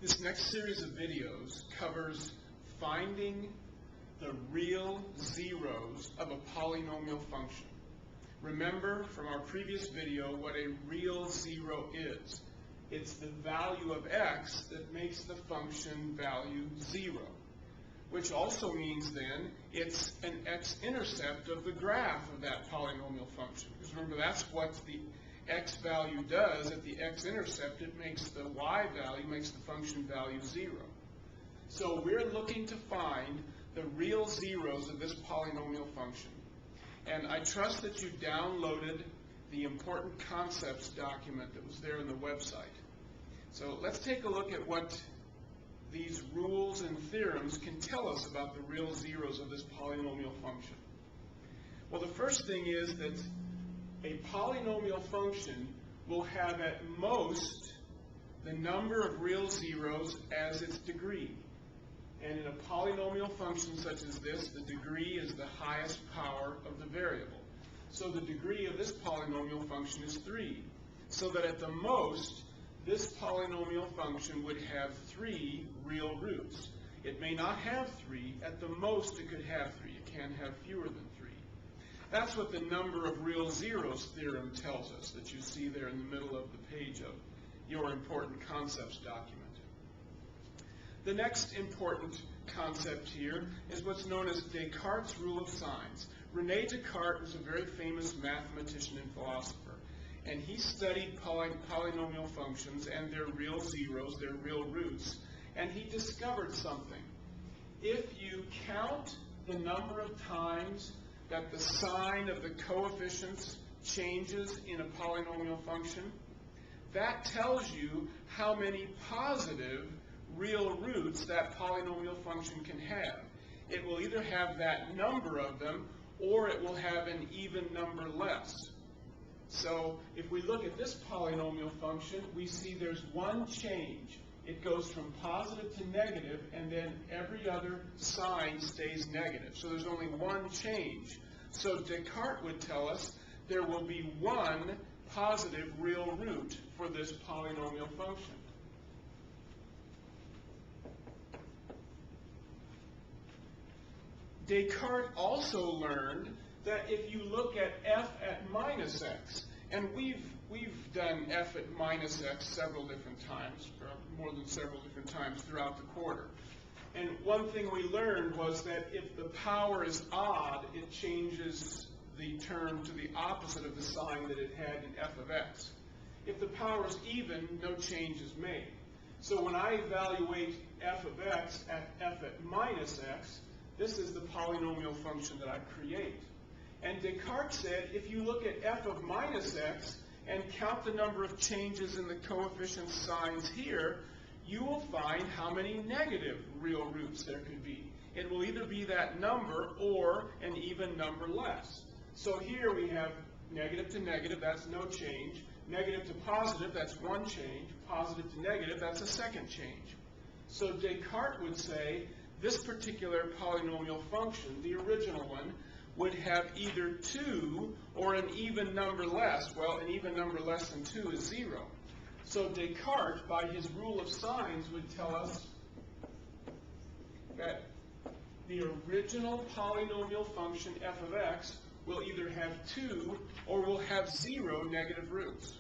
This next series of videos covers finding the real zeros of a polynomial function. Remember from our previous video what a real zero is. It's the value of x that makes the function value 0, which also means then it's an x-intercept of the graph of that polynomial function. Because remember, that's what the x value does at the x-intercept. It makes the y value, makes the function value 0. So we're looking to find the real zeros of this polynomial function. And I trust that you downloaded the important concepts document that was there on the website. So let's take a look at what these rules and theorems can tell us about the real zeros of this polynomial function. Well, the first thing is that a polynomial function will have at most the number of real zeros as its degree. And in a polynomial function such as this, the degree is the highest power of the variable. So the degree of this polynomial function is 3. So that at the most, this polynomial function would have 3 real roots. It may not have 3. At the most, it could have 3. It can have fewer than 3. That's what the number of real zeros theorem tells us, that you see there in the middle of the page of your important concepts document. The next important concept here is what's known as Descartes' rule of signs. René Descartes was a very famous mathematician and philosopher, and he studied polynomial functions and their real zeros, their real roots, and he discovered something. If you count the number of times that the sign of the coefficients changes in a polynomial function, that tells you how many positive real roots that polynomial function can have. It will either have that number of them, or it will have an even number less. So if we look at this polynomial function, we see there's one change. It goes from positive to negative, and then every other sign stays negative. So there's only one change. So Descartes would tell us there will be one positive real root for this polynomial function. Descartes also learned that if you look at f at minus x, and we've done f at minus x several different times, or more than several different times throughout the quarter. And one thing we learned was that if the power is odd, it changes the term to the opposite of the sign that it had in f of x. If the power is even, no change is made. So when I evaluate f of x at f at minus x, this is the polynomial function that I create. And Descartes said if you look at f of minus x and count the number of changes in the coefficient signs here, you will find how many negative real roots there could be. It will either be that number or an even number less. So here we have negative to negative, that's no change. Negative to positive, that's one change. Positive to negative, that's a second change. So Descartes would say this particular polynomial function, the original one, would have either 2 or an even number less. Well, an even number less than 2 is 0. So Descartes, by his rule of signs, would tell us that the original polynomial function f of x will either have 2 or will have 0 negative roots.